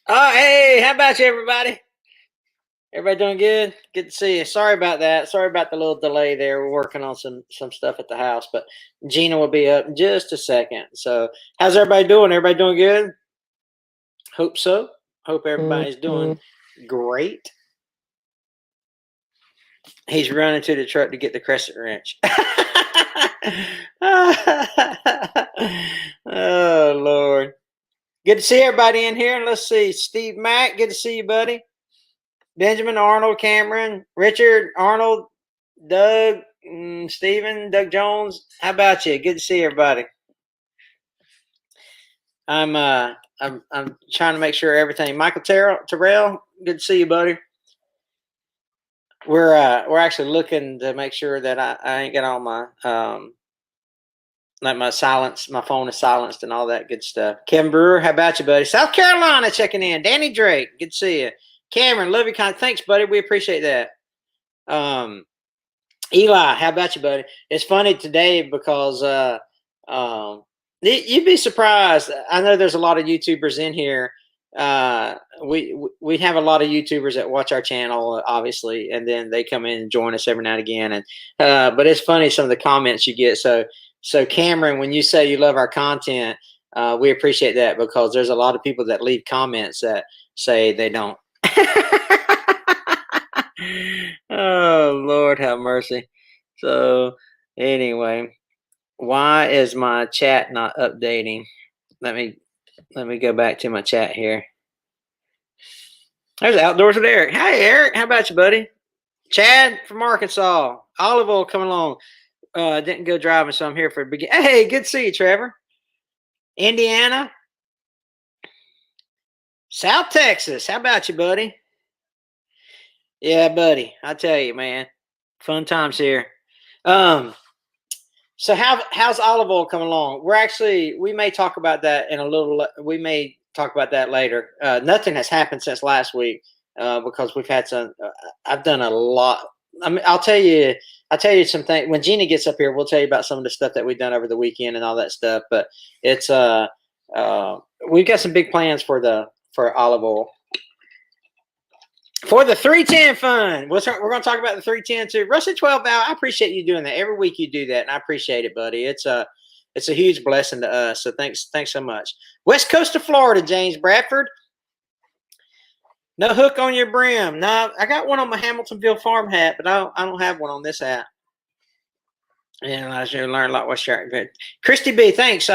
Oh, hey, how about you, everybody? Everybody doing good? Good to see you. Sorry about that. Sorry about the little delay there. We're working on some stuff at the house, but Gina will be up in just a second. So, how's everybody doing? Everybody doing good? Hope so. Hope everybody's doing great. He's running to the truck to get the crescent wrench. Oh Lord. Good to see everybody in here. Let's see. Steve Mack, good to see you, buddy. Benjamin, Arnold, Cameron, Richard, Arnold, Doug, Stephen, Doug Jones. How about you? Good to see everybody. I'm trying to make sure everything. Michael Terrell, good to see you, buddy. We're actually looking to make sure that I ain't got all my like my phone is silenced and all that good stuff. Kevin Brewer, how about you, buddy? South Carolina checking in. Danny Drake, good to see you. Cameron, love you, thanks, buddy. We appreciate that. Eli, how about you, buddy? It's funny today because you'd be surprised. I know there's a lot of YouTubers in here. We have a lot of YouTubers that watch our channel, obviously, and then they come in and join us every now and again. And but it's funny some of the comments you get. So Cameron, when you say you love our content, we appreciate that because there's a lot of people that leave comments that say they don't. Oh Lord have mercy. So anyway, why is my chat not updating? Let me go back to my chat here. There's Outdoors with Eric. Hey Eric, how about you, buddy? Chad from Arkansas. Olive oil coming along. Didn't go driving, so I'm here for the beginning. Hey, good to see you, Trevor. Indiana. South Texas. How about you, buddy? Yeah, buddy. I tell you, man. Fun times here. So how's olive oil coming along? We may talk about that in a little. We may talk about that later. Nothing has happened since last week because we've had some. I've done a lot. I mean, I'll tell you some things when Gina gets up here. We'll tell you about some of the stuff that we've done over the weekend and all that stuff. But it's we've got some big plans for olive oil. For the 310 fund, we're going to talk about the 310 too. Rusty 12 Val, I appreciate you doing that. Every week you do that, and I appreciate it, buddy. It's a huge blessing to us. So thanks so much. West Coast of Florida, James Bradford. No hook on your brim. No, I got one on my Hamiltonville farm hat, but I don't have one on this hat. And I should learn a lot. What's your Christy B? Thanks.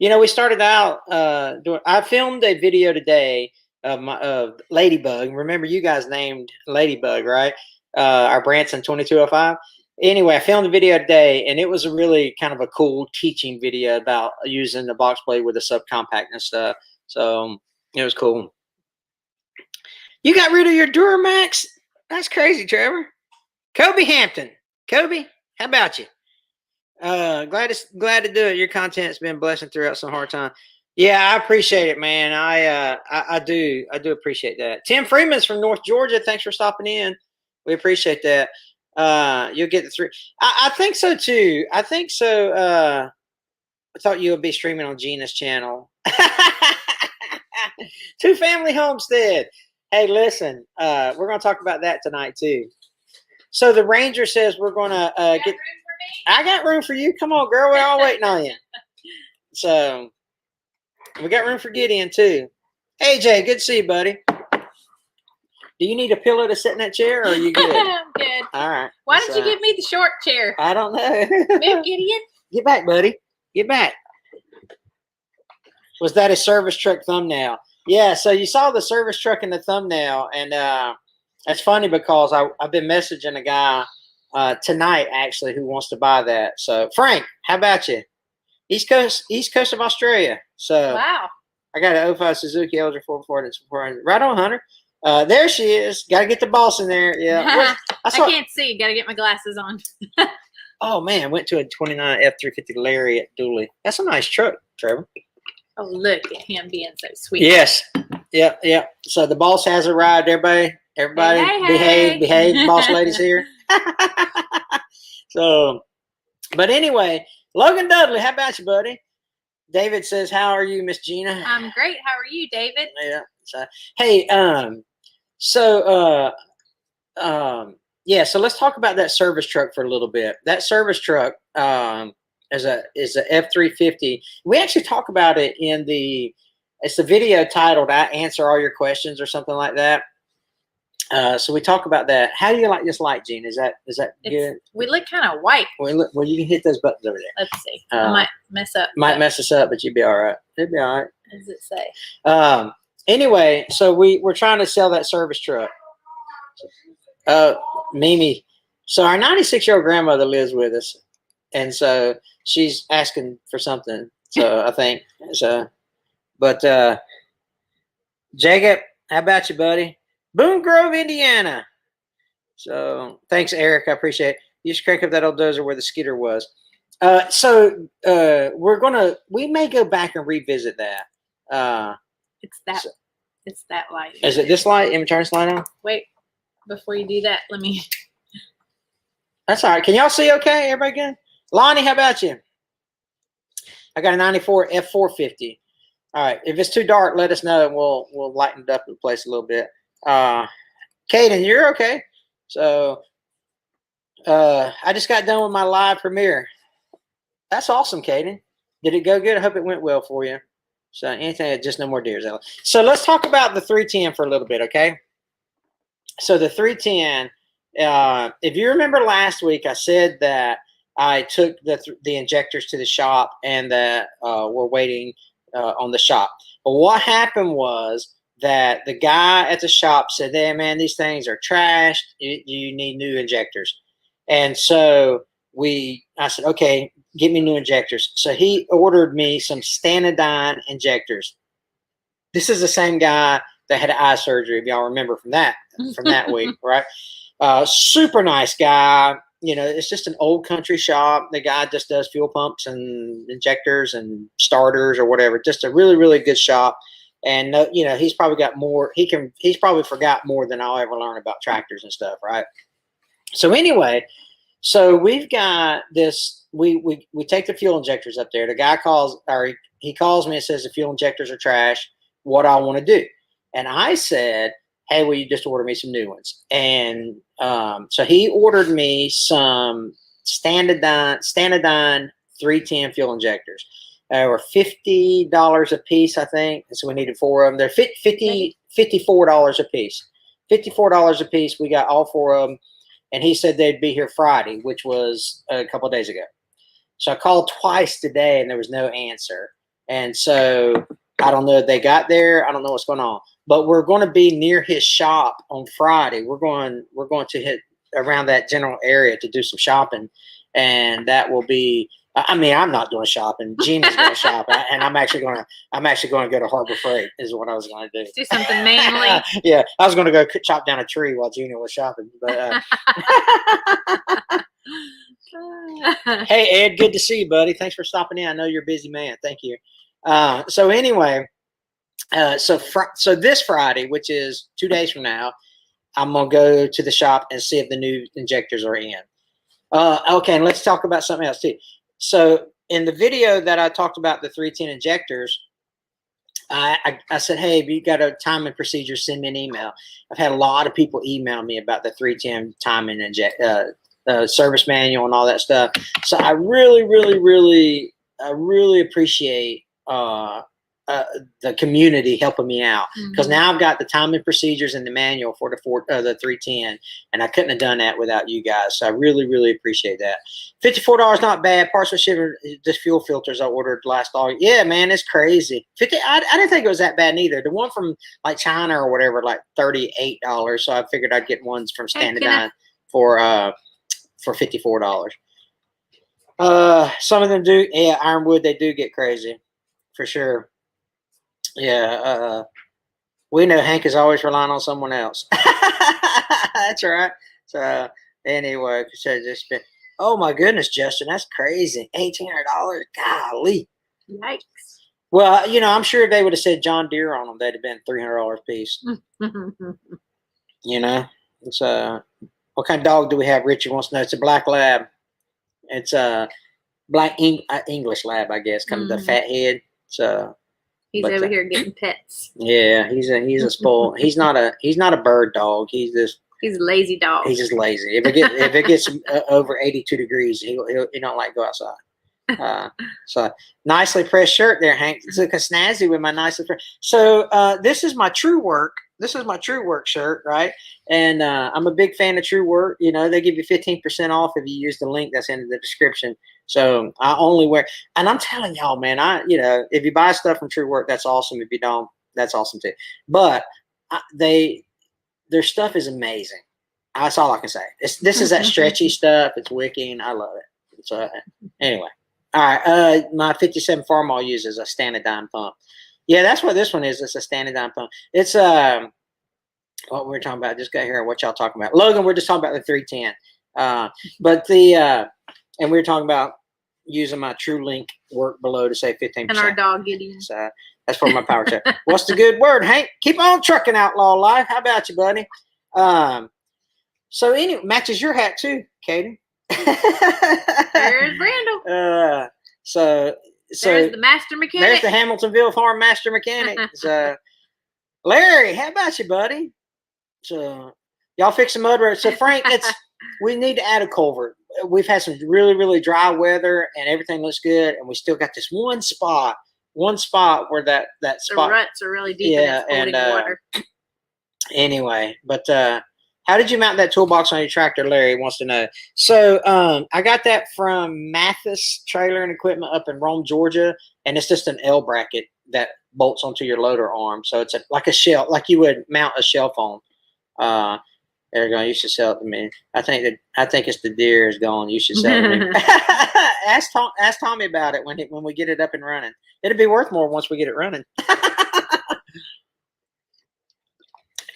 We started out I filmed a video today of Ladybug. Remember, you guys named Ladybug, right? Our Branson 2205. Anyway, I filmed a video today, and it was a really kind of a cool teaching video about using the box blade with the subcompact and stuff. So it was cool. You got rid of your Duramax? That's crazy, Trevor. Kobe Hampton. Kobe, how about you? Glad to do it. Your content's been blessing throughout some hard time. Yeah, I appreciate it, man. I do appreciate that. Tim Freeman's from North Georgia. Thanks for stopping in. We appreciate that. You'll get the three. I think so too. I think so. I thought you would be streaming on Gina's channel. Two Family Homestead. Hey, listen, we're going to talk about that tonight too. So the Ranger says we're going to get. I got room for you. Come on, girl. We're all waiting on you. So we got room for Gideon too. AJ, good to see you, buddy. Do you need a pillow to sit in that chair, or are you good? I'm good. All right. Why don't you give me the short chair? I don't know. Move, Gideon. Get back, buddy. Get back. Was that a service truck thumbnail? Yeah. So you saw the service truck in the thumbnail, and it's funny because I've been messaging a guy tonight actually who wants to buy that. So Frank, how about you? East Coast of Australia. So wow. I got an 05 Suzuki Elder 440. Right on, Hunter. There she is. Got to get the boss in there. Yeah. I can't see. Got to get my glasses on. Oh man, went to a 29 F350 Lariat dually. That's a nice truck, Trevor. Oh, look at him being so sweet. Yes. Yeah. So the boss has arrived. Everybody, hey. behave. Boss lady's here. So, but anyway, Logan Dudley, how about you, buddy? David says, "How are you, Miss Gina?" I'm great. How are you, David? So, hey, yeah. So let's talk about that service truck for a little bit. That service truck is a F-350. We actually talk about it in it's the video titled "I Answer All Your Questions" or something like that. So we talk about that. How do you like this light, Gene? Is that good? We look kind of white. Well, you can hit those buttons over there. Let's see. I might mess up. Might mess us up, but you'd be all right. It'd be all right. What does it say? Anyway, so we're trying to sell that service truck. Mimi. So our 96-year-old grandmother lives with us, and so she's asking for something. So I think so. But Jacob, how about you, buddy? Boone Grove, Indiana. So thanks, Eric. I appreciate it. You just crank up that old dozer where the skidder was. We may go back and revisit that. It's that light. Is it this light? Let me turn this light on. Wait, before you do that, let me. That's all right. Can y'all see okay? Everybody good? Lonnie, how about you? I got a 94 F450. All right. If it's too dark, let us know and we'll lighten it up the place a little bit. Caden, you're okay. So I just got done with my live premiere. That's awesome, Caden. Did it go good? I hope it went well for you. So anything, just no more deers. So let's talk about the 310 for a little bit, okay? So the 310, if you remember last week, I said that I took the injectors to the shop and that we're waiting on the shop. But what happened was that the guy at the shop said, "Hey, man, these things are trashed. You need new injectors." And so I said, "Okay, get me new injectors." So he ordered me some Stanidine injectors. This is the same guy that had eye surgery, if y'all remember from that week, right? Super nice guy. You know, it's just an old country shop. The guy just does fuel pumps and injectors and starters or whatever. Just a really, really good shop. And you know, he's probably got more. He's probably forgot more than I'll ever learn about tractors and stuff, right? So anyway, so we've got this. We take the fuel injectors up there. The guy calls me and says the fuel injectors are trash. What I want to do? And I said, "Hey, will you just order me some new ones?" And so he ordered me some Stanidine 310 fuel injectors. They were $50 a piece, I think. And so we needed 4 of them. They're $54 a piece. $54 a piece. We got all 4 of them. And he said they'd be here Friday, which was a couple of days ago. So I called twice today and there was no answer. And so I don't know if they got there. I don't know what's going on. But we're going to be near his shop on Friday. We're going to hit around that general area to do some shopping. And that will be, I mean, I'm not doing shopping. Gina's going to shop, and I'm actually going to go to Harbor Freight. Is what I was going to do. Do something manly. Yeah, I was going to go chop down a tree while Gina was shopping. But hey, Ed, good to see you, buddy. Thanks for stopping in. I know you're a busy man. Thank you. So anyway, so this Friday, which is 2 days from now, I'm gonna go to the shop and see if the new injectors are in. Okay, and let's talk about something else too. So in the video that I talked about the 310 injectors, I said, "Hey, if you got a timing procedure, send me an email." I've had a lot of people email me about the 310 timing service manual and all that stuff. So I really appreciate the community helping me out, because now I've got the timing procedures and the manual for the 310, and I couldn't have done that without you guys. So I really appreciate that. $54 not bad. Partial shipping. Just fuel filters I ordered last August. Yeah, man, it's crazy. I didn't think it was that bad neither. The one from like China or whatever, like $38. So I figured I'd get ones from Stanidine for $54. Some of them do. Yeah, Ironwood, they do get crazy for sure. Yeah, we know Hank is always relying on someone else. That's right. So anyway, oh my goodness, Justin, that's crazy. $1,800. Golly. Yikes. Well, you know, I'm sure if they would have said John Deere on them, they'd have been $300 a piece. You know, it's what kind of dog do we have? Richard wants to know. It's a black lab. It's a black English lab, I guess. Kind of the fat head. So He's But, over here getting pets. Yeah, he's a spoiled. He's not a bird dog. He's a lazy dog. He's just lazy. If it gets over 82 degrees, he don't like to go outside. So nicely pressed shirt there, Hank. It's like a snazzy with my nicely pressed. So this is my True Work. This is my True Work shirt, right? And I'm a big fan of True Work. You know, they give you 15% off if you use the link that's in the description. So I only wear, and I'm telling y'all, man, if you buy stuff from True Work, that's awesome. If you don't, that's awesome too. But their stuff is amazing. That's all I can say. This is that stretchy stuff. It's wicking. I love it. So anyway, all right. My 57 Farmall uses a Stanadyne pump. Yeah, that's what this one is. It's a Stanadyne pump. It's what we're talking about. Just got here. What y'all talking about? Logan, we're just talking about the 310. And we were talking about using my True Link work below to save 15%. And our dog Gideon. So that's for my power check. What's the good word, Hank? Keep on trucking, outlaw life. How about you, buddy? So anyway, matches your hat too, Katie. There's Randall. So there's the master mechanic. There's the Hamiltonville Farm master mechanic. So Larry, how about you, buddy? So y'all fix the mud road. So Frank, we need to add a culvert. We've had some really, really dry weather and everything looks good, and we still got this one spot where that spot. The ruts are really deep and it's holding water. Anyway, but how did you mount that toolbox on your tractor? Larry wants to know. So I got that from Mathis Trailer and Equipment up in Rome, Georgia, and it's just an L bracket that bolts onto your loader arm. So it's like a shelf, like you would mount a shelf on. There you go. You should sell it to me. I think it's the deer is gone. You should sell it to me. Ask Tommy about it when we get it up and running. It'll be worth more once we get it running.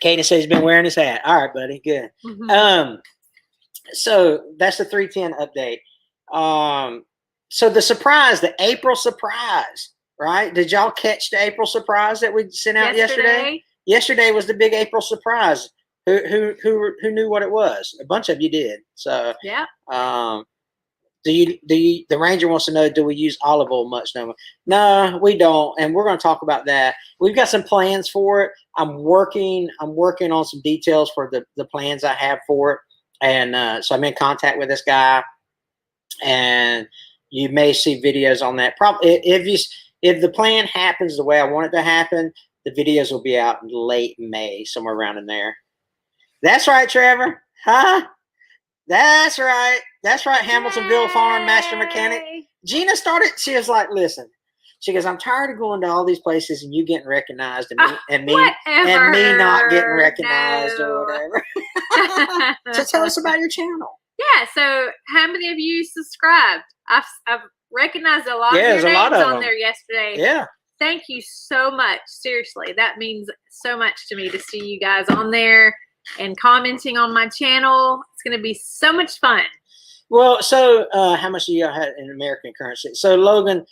Katie says he's been wearing his hat. All right, buddy. Good. Mm-hmm. So that's the 310 update. So the April surprise, right? Did y'all catch the April surprise that we sent out yesterday? Yesterday was the big April surprise. Who knew what it was? A bunch of you did. So yeah. The Ranger wants to know, do we use olive oil much? No, we don't, and we're going to talk about that. We've got some plans for it. I'm working on some details for the plans I have for it, and so I'm in contact with this guy, and you may see videos on that. Probably if the plan happens the way I want it to happen, the videos will be out in late May, somewhere around in there. That's right, Trevor. Huh? That's right. That's right, Hamiltonville Farm Master Mechanic. Gina started, she was like, listen. She goes, I'm tired of going to all these places and you getting recognized and me not getting recognized or whatever. So tell us about your channel. Yeah, so how many of you subscribed? I've recognized a lot of your names on there yesterday. Yeah. Thank you so much. Seriously, that means so much to me to see you guys on there and commenting on my channel. It's going to be so much fun. Well, so how much do you have in American currency? So Logan,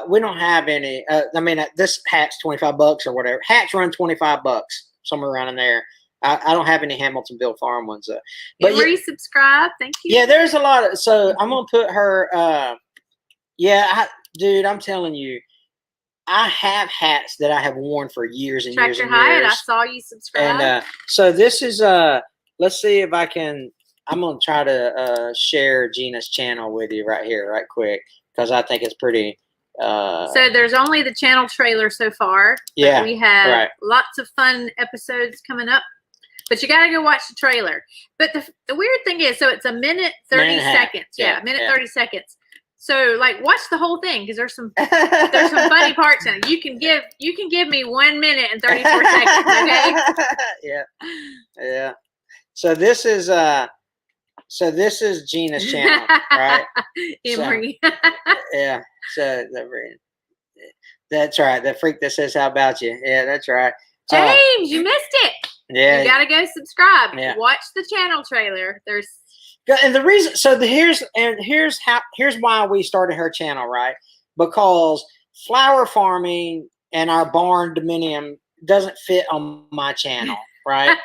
we don't have any. I mean, this hat's $25 or whatever. Hats run $25, somewhere around in there. I don't have any Hamiltonville Farm ones. But resubscribe. Thank you. Yeah, there's a lot of. So I'm gonna put her. Dude, I'm telling you, I have hats that I have worn for years and years and years. Tractor Hyatt, I saw you subscribe. And so this is let's see if I can. I'm gonna try to share Gina's channel with you right here, right quick, because I think it's pretty. So there's only the channel trailer so far. Yeah, we have lots of fun episodes coming up, but you got to go watch the trailer. But the weird thing is, so it's a minute 30 seconds. Yeah, a minute 30 seconds. So like watch the whole thing because there's some funny parts in it. You can give me 1 minute and 34 seconds. Okay. Yeah. So this is Gina's channel, right? Emery. Yeah. So that's right. The freak that says, "How about you?" Yeah, that's right. James, you missed it. Yeah. You gotta go subscribe. Yeah. Watch the channel trailer. And the reason, so here's why we started her channel, right? Because flower farming and our barn dominium doesn't fit on my channel, right?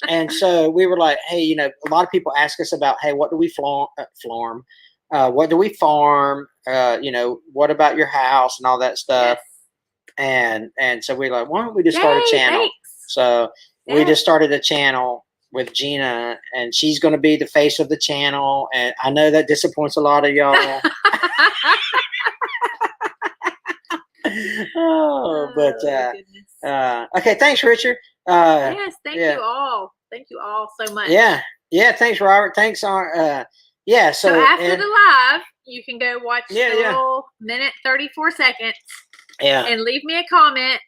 And so we were like, hey, a lot of people ask us about, hey, what do we farm? What do we farm? What about your house and all that stuff? And so we're like, why don't we just start a channel? Thanks. So we just started a channel with Gina, and she's going to be the face of the channel. And I know that disappoints a lot of y'all. Okay, thanks, Richard. Yes, thank you all. Thank you all so much. Yeah, thanks, Robert. Thanks, so after the live, you can go watch the little minute 34 seconds. Yeah, and leave me a comment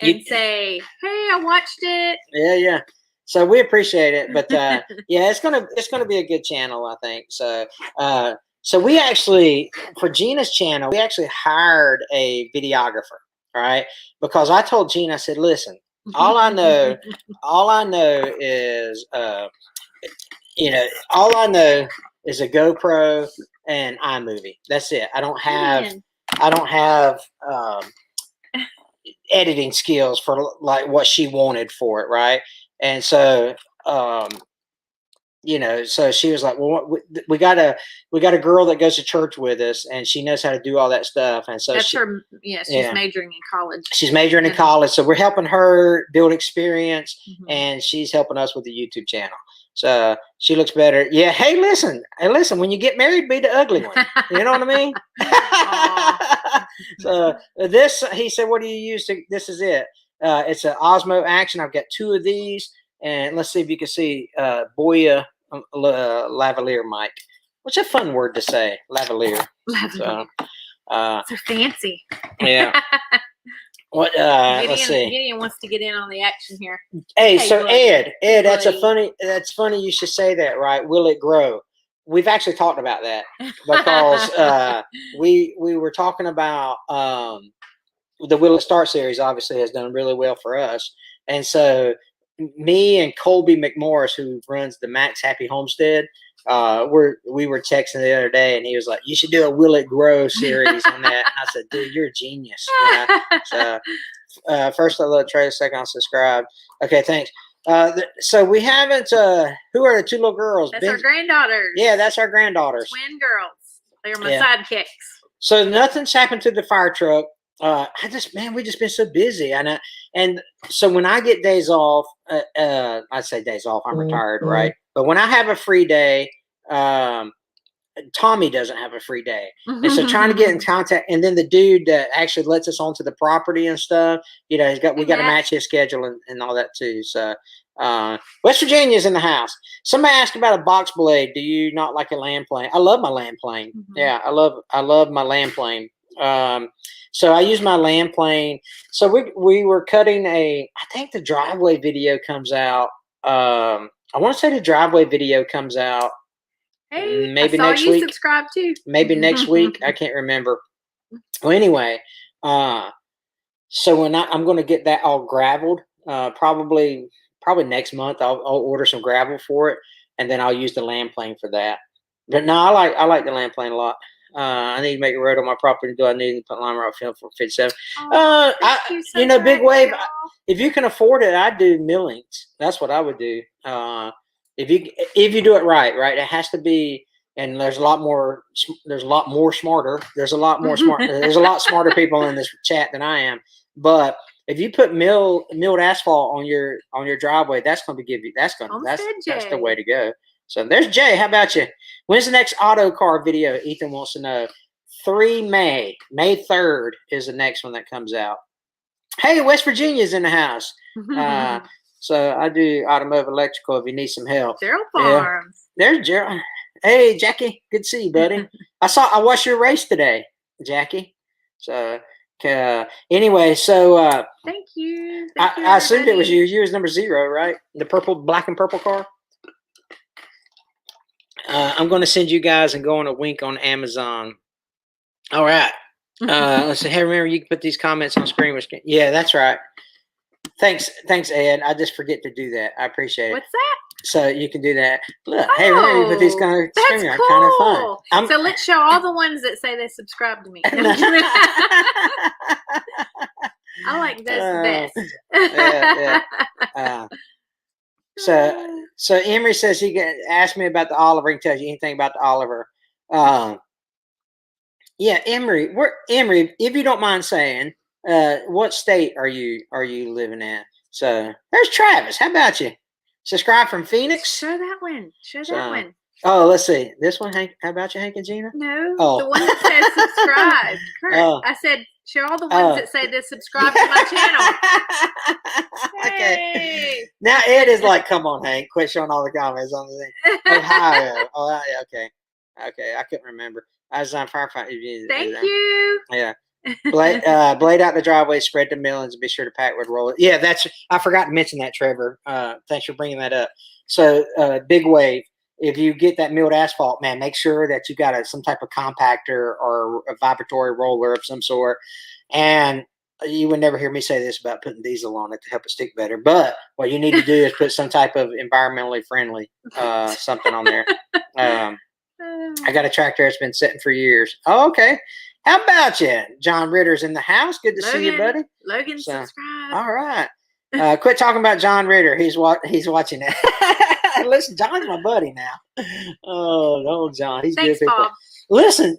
and say, hey, I watched it. Yeah. So we appreciate it, but it's gonna be a good channel, I think. So we actually, for Gina's channel, we actually hired a videographer, right? Because I told Gina, I said, listen, all I know is all I know is a GoPro and iMovie. That's it. I don't have editing skills for like what she wanted for it, right? And so so she was like, well, we got a girl that goes to church with us, and she knows how to do all that stuff. And so she's majoring in college. She's majoring in college, so we're helping her build experience, and she's helping us with the YouTube channel. So she looks better. Yeah. Hey, listen. When you get married, be the ugly one. You know what I mean? So he said, what do you use this is it. It's an Osmo Action. I've got 2 of these, and let's see if you can see Boya lavalier mic. What's a fun word to say? Lavalier. So fancy. Yeah. What? Let's see. Gideon wants to get in on the action here. Hey, so Ed, that's funny. You should say that, right? Will it grow? We've actually talked about that because we were talking about the Will It Start series. Obviously, has done really well for us, and so me and Colby McMorris, who runs the Max Happy Homestead, we were texting the other day, and he was like, "You should do a Will It Grow series on that." And I said, "Dude, you're a genius." So first I love Trey, second I'll subscribe. Okay, thanks. So we haven't. Who are the 2 little girls? That's our granddaughters. Yeah, that's our granddaughters. Twin girls. They're my sidekicks. So nothing's happened to the fire truck. We just been so busy, and so when I get days off, I say days off. I'm retired, right? But when I have a free day, Tommy doesn't have a free day, and so trying to get in contact, and then the dude that actually lets us onto the property and stuff, we got to match his schedule and all that too. So West Virginia's in the house. Somebody asked about a box blade. Do you not like a land plane? I love my land plane. Yeah, I love my land plane. So I use my land plane. So we were cutting I think the driveway video comes out. I want to say the driveway video comes out. Hey, maybe I saw next you week. Subscribe too. Maybe next week. I can't remember. Well, anyway, so when I'm going to get that all graveled, probably next month. I'll order some gravel for it, and then I'll use the land plane for that. But no, I like the land plane a lot. I need to make a road on my property. Do I need to put lime rock film for 57? Big wave. If you can afford it, I'd do millings. That's what I would do. If you do it right, it has to be. And there's a lot more smarter. There's a lot smarter people in this chat than I am. But if you put milled asphalt on your driveway, that's the way to go. So there's Jay. How about you? When's the next auto car video? Ethan wants to know. May 3rd is the next one that comes out. Hey, West Virginia's in the house. So I do automotive electrical if you need some help. Gerald Farms. There's Gerald. Hey, Jackie. Good to see you, buddy. I watched your race today, Jackie. So anyway, so thank you. I assumed it was you. You was number 0, right? The black and purple car. I'm going to send you guys and go on a wink on Amazon. All right. Let's see. Hey, remember you can put these comments on screen. Yeah, that's right. Thanks, Ed. I just forget to do that. I appreciate it. What's that? So you can do that. Look, hey, remember you put these kind of that's screen cool. Kind of fun. So let's show all the ones that say they subscribe to me. I like this best. Yeah. So Emery says he asked me about the Oliver. He can tell you anything about the Oliver. Yeah, Emery, if you don't mind saying, What state are you living in? So there's Travis. How about you? Subscribe from Phoenix. Show that one. Show that one. Oh, let's see. This one, Hank. How about you, Hank and Gina? No, the one that says subscribe. Kurt, I said share all the ones that say this. Subscribe to my channel. Okay. Hey. Now Ed is like, come on, Hank, quit showing all the comments on the thing. Ohio. Oh, okay. Okay, I couldn't remember. I was on firefighter. Thank you. Yeah. Blade out the driveway, spread the millions, and be sure to pack with roll it. Yeah, I forgot to mention that, Trevor. Thanks for bringing that up. So, big wave. If you get that milled asphalt, man, make sure that you got some type of compactor or a vibratory roller of some sort. And you would never hear me say this about putting diesel on it to help it stick better. But what you need to do is put some type of environmentally friendly something on there. I got a tractor that's been sitting for years. Oh, okay. How about you? John Ritter's in the house. Good to see you, buddy. Logan, subscribe. All right. Quit talking about John Ritter. He's watching it. Listen, John's my buddy now. Oh, John. He's Thanks, good people. Bob. Listen,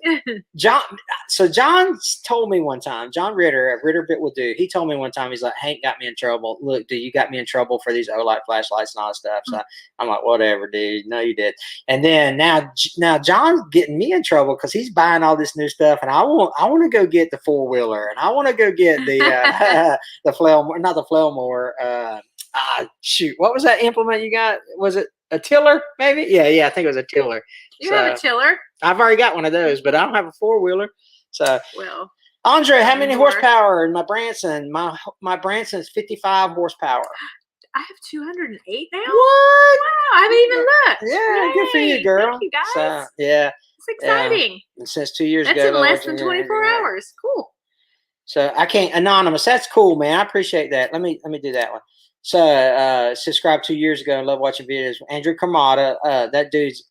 John. So John told me one time, John Ritter at Ritter Bit Will Do. He told me one time, he's like, Hank got me in trouble. Look, dude, you got me in trouble for these Olight flashlights and all that stuff. So I'm like, whatever, dude. No, you did. And then now John's getting me in trouble because he's buying all this new stuff, and I want to go get the 4-wheeler, and I want to go get the the flail, not the flail mower. Shoot, what was that implement you got? Was it a tiller? Maybe. Yeah. I think it was a tiller. You have a tiller? I've already got one of those, but I don't have a 4-wheeler. So, well, Andre, how many horsepower in my Branson? My Branson's 55 horsepower. I have 208 now. What? Wow, I haven't even looked. Yeah, Yay. good for you, girl. Thank you, guys. So, yeah, it's exciting. And since 2 years That's ago, in less than 24 hours. Cool. So I can't anonymous. That's cool, man. I appreciate that. Let me do that one. So subscribed 2 years ago and love watching videos. Andrew Kamada, that dude's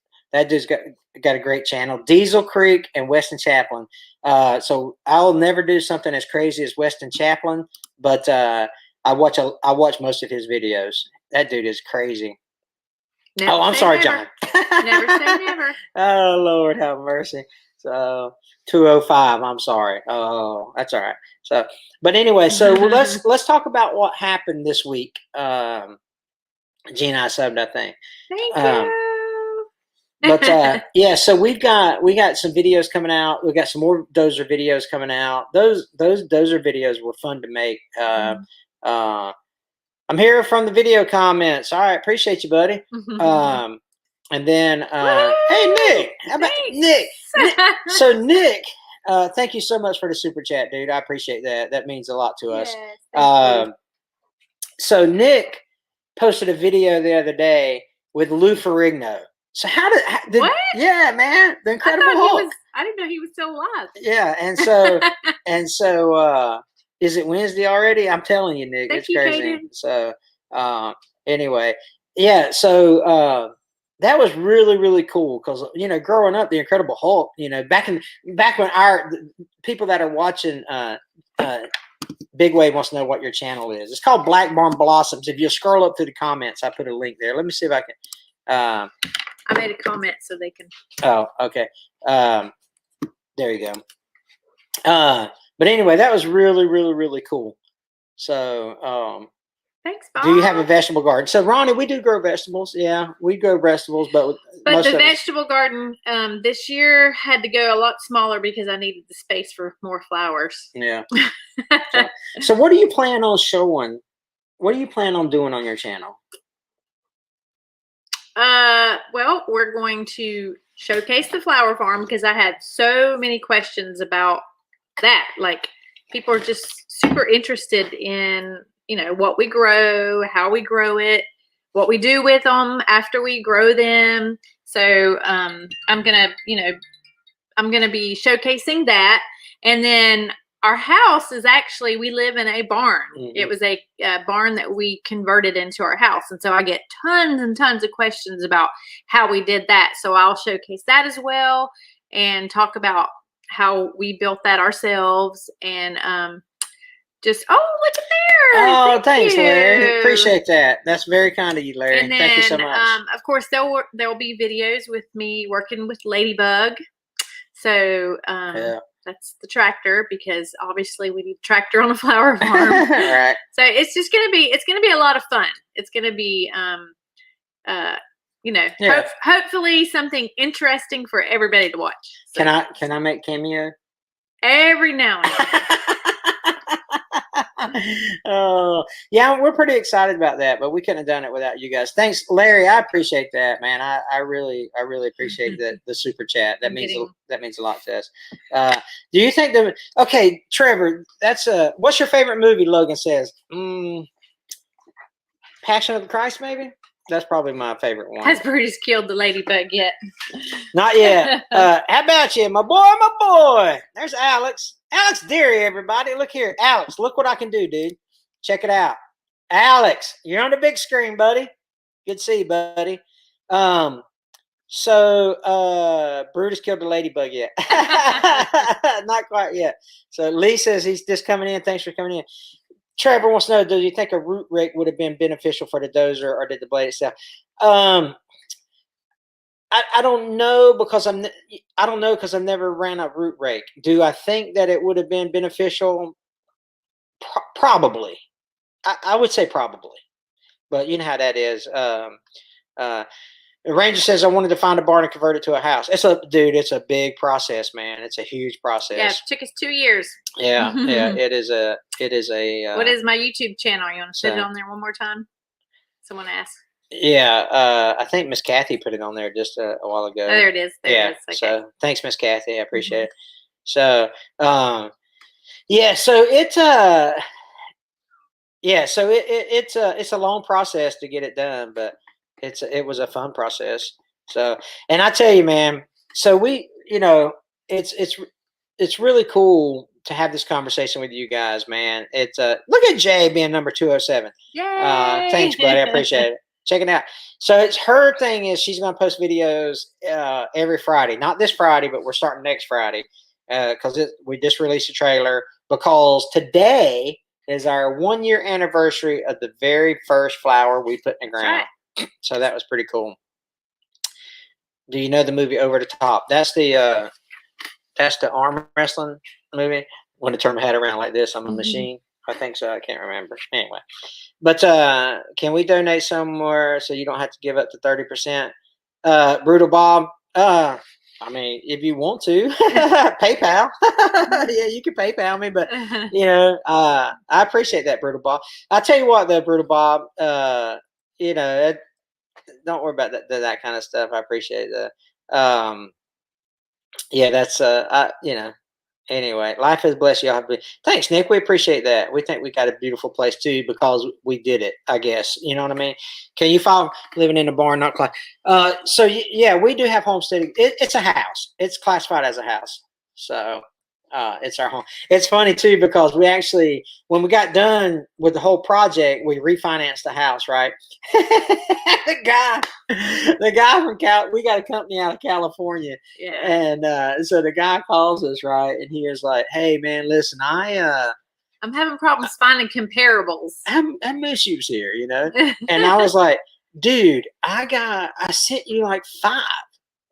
got a great channel. Diesel Creek and Weston Chaplin. So I'll never do something as crazy as Weston Chaplin, but I watch most of his videos. That dude is crazy. Never I'm sorry, never. John. Never say never. Oh, Lord have mercy. So 205. I'm sorry. Oh, that's all right. So, but anyway, so let's talk about what happened this week. Gina, I subbed, I think. Thank you. But yeah, so we got some videos coming out. We got some more Dozer videos coming out. Those Dozer videos were fun to make. I'm here from the video comments. All right, appreciate you, buddy. And then, hey, Nick. How about Nick? So, Nick, thank you so much for the super chat, dude. I appreciate that. That means a lot to us. Yes, so, Nick posted a video the other day with Lou Ferrigno. So, what? Yeah, man, the Incredible Hulk. I didn't know he was still alive. Yeah, and so, is it Wednesday already? I'm telling you, Nick, it's crazy. So, anyway, yeah, so that was really, really cool because, growing up, the Incredible Hulk, back when our people that are watching Big Wave wants to know what your channel is. It's called Black Barn Blossoms. If you scroll up through the comments, I put a link there. Let me see if I can. I made a comment so they can. Oh, okay. There you go. But anyway, that was really, really, really cool. So, thanks, Bob. do you have a vegetable garden? So, Ronnie, we do grow vegetables. Yeah, we grow vegetables, but the vegetable garden this year had to go a lot smaller because I needed the space for more flowers. Yeah. So, what do you plan on showing? What do you plan on doing on your channel? Well, we're going to showcase the flower farm because I had so many questions about that. Like, people are just super interested in, what we grow, how we grow it, what we do with them after we grow them. So, I'm gonna be showcasing that. And then our house is actually, we live in a barn. It was a barn that we converted into our house. And so I get tons and tons of questions about how we did that. So I'll showcase that as well and talk about how we built that ourselves. And look at there. Oh, thanks, Larry. Appreciate that. That's very kind of you, Larry. And then, thank you so much. Of course, there'll be videos with me working with Ladybug. So That's the tractor, because obviously we need a tractor on a flower farm. Right. So it's gonna be a lot of fun. It's gonna be hopefully something interesting for everybody to watch. So Can I make cameo? every now and then. Oh, yeah, we're pretty excited about that, but we couldn't have done it without you guys. Thanks, Larry. I appreciate that, man. I really appreciate the super chat. That means a lot to us. Do you think okay, Trevor, that's what's your favorite movie? Logan says, Passion of the Christ, maybe. That's probably my favorite one. Has Brutus killed the ladybug yet? Not yet. How about you, my boy? There's Alex. Alex Deary, everybody. Look here. Alex, look what I can do, dude. Check it out. Alex, you're on the big screen, buddy. Good to see you, buddy. So Brutus killed the ladybug yet. Not quite yet. So Lee says he's just coming in. Thanks for coming in. Trevor wants to know, do you think a root rake would have been beneficial for the dozer, or did the blade itself? I don't know, because I've never ran a root rake. Do I think that it would have been beneficial? Probably. I would say probably, but you know how that is. The Ranger says, I wanted to find a barn and convert it to a house. It's a big process, man. It's a huge process. Yeah, it took us 2 years. Yeah, yeah. It is a. What is my YouTube channel? You want to put it on there one more time? Someone asked. Yeah, I think Miss Kathy put it on there just a while ago. Oh, there it is. There it is. Okay. So thanks, Miss Kathy. I appreciate it. So, yeah. So it's a long process to get it done, but it was a fun process. So, and I tell you, man. So it's really cool to have this conversation with you guys, man. It's look at Jay being number 207. Yay! Thanks, buddy. I appreciate it. Check it out. So it's her thing is she's going to post videos every Friday. Not this Friday, but we're starting next Friday because we just released a trailer, because today is our 1-year anniversary of the very first flower we put in the ground. Right. So that was pretty cool. Do you know the movie Over the Top? That's the arm wrestling movie. When I turn my head around like this, I'm a machine. I think so. I can't remember. Anyway, but can we donate somewhere so you don't have to give up to 30%? Brutal Bob. I mean, if you want to, PayPal. Yeah, you can PayPal me, but I appreciate that, Brutal Bob. I'll tell you what, though, Brutal Bob. Don't worry about that kind of stuff. I appreciate that. Yeah, that's Anyway, life has blessed y'all. Thanks, Nick. We appreciate that. We think we got a beautiful place too because we did it, I guess. You know what I mean? Can you follow living in a barn, not class? So yeah, we do have homesteading. It's a house. It's classified as a house. So it's our home. It's funny too because we actually, when we got done with the whole project, we refinanced the house, right? the guy from we got a company out of California, and so the guy calls us, right, and he was like, "Hey man, listen, I'm having problems finding comparables. I'm issues here, And I was like, dude, I sent you like 5,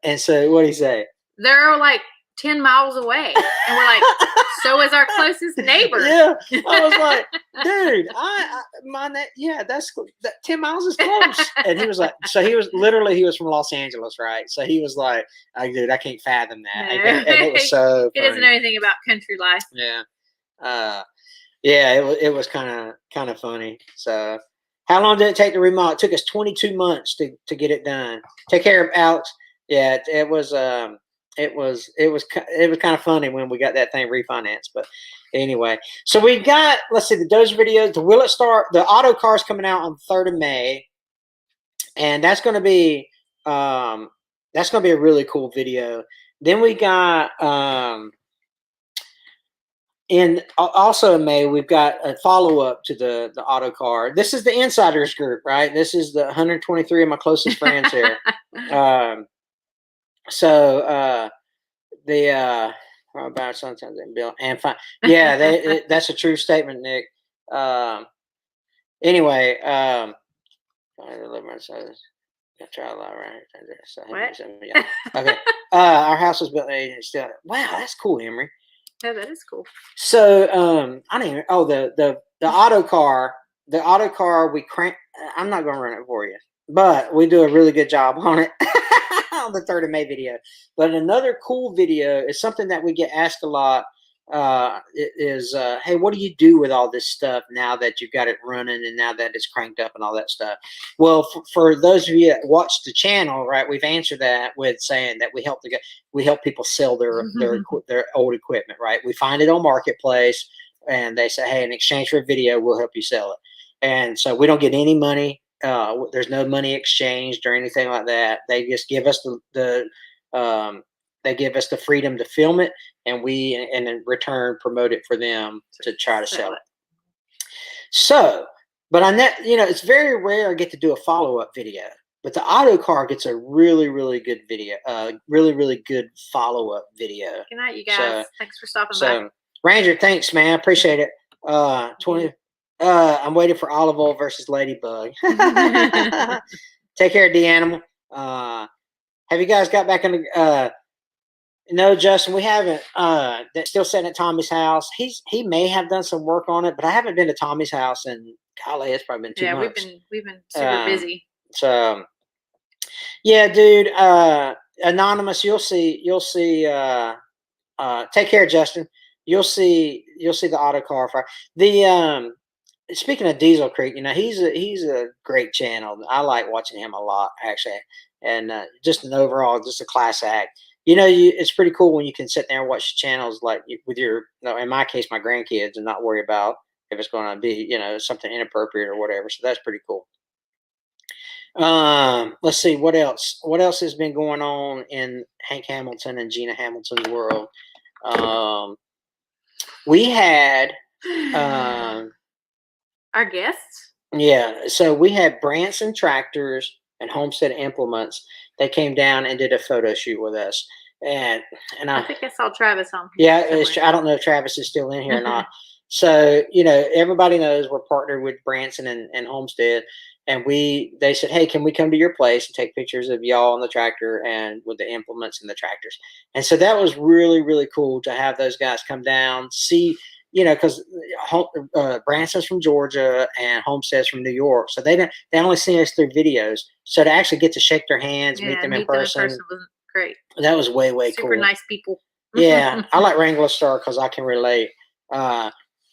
and so what did he say? They're like 10 miles away, and we're like, so is our closest neighbor. Yeah, I was like, dude, that's 10 miles is close. And he was like, so he was from Los Angeles, right? So he was like, dude, I can't fathom that. No. And it was so he doesn't know anything about country life. Yeah, it was kind of funny. So, how long did it take to remodel? It took us 22 months to get it done. Take care of Alex. Yeah, it was. It was kind of funny when we got that thing refinanced. But anyway, so we got, let's see, the Dozer videos. The Will It Start? The auto car's coming out on the 3rd of May, and that's going to be a really cool video. Then we got also in May, we've got a follow-up to the auto car. This is the insiders group, right? This is the 123 of my closest friends here. So about sometimes they build and fine. Yeah, that's a true statement, Nick. Anyway, okay. Our house was built. Wow, that's cool, Emery. Yeah, that is cool. So I don't even. Oh, the auto car. The auto car we crank. I'm not going to run it for you, but we do a really good job on it on the 3rd of May video. But another cool video is something that we get asked a lot. Hey, what do you do with all this stuff now that you've got it running and now that it's cranked up and all that stuff? Well, for those of you that watch the channel, right, we've answered that with saying that we help people sell their old equipment, right? We find it on Marketplace, and they say, hey, in exchange for a video, we'll help you sell it. And so we don't get any money. There's no money exchanged or anything like that. They just give us they give us the freedom to film it, and we, and in return, promote it for them to try to sell it. So, but it's very rare I get to do a follow-up video. But the auto car gets a really, really good video, really, really good follow-up video. Good night, you guys. So, thanks for stopping by. Ranger, thanks, man. Appreciate it. 20. I'm waiting for Olive Oil versus Ladybug. Take care, D Animal. Have you guys got back in the? No, Justin, we haven't. That's still sitting at Tommy's house. He may have done some work on it, but I haven't been to Tommy's house, and golly, it's probably been 2 months. We've been super busy. So, yeah, dude. Anonymous, you'll see. Take care, Justin. You'll see the auto car fire. Speaking of Diesel Creek, he's a great channel. I like watching him a lot, actually, and just a class act. It's pretty cool when you can sit there and watch channels like with in my case, my grandkids, and not worry about if it's going to be, something inappropriate or whatever. So that's pretty cool. Let's see what else. What else has been going on in Hank Hamilton and Gina Hamilton's world? We had our guests. Yeah, so we had Branson Tractors and Homestead Implements. They came down and did a photo shoot with us, and I think I saw Travis on here. Yeah, I don't know if Travis is still in here or not. So everybody knows we're partnered with Branson and Homestead, and they said, hey, can we come to your place and take pictures of y'all on the tractor and with the implements and the tractors? And so that was really, really cool to have those guys come down, see. Because Branson's from Georgia and Homestead's from New York, so they only see us through videos. So to actually get to shake their hands, meet them in person was great. That was way cool. Super nice people. Yeah, I like Wrangler Star because I can relate.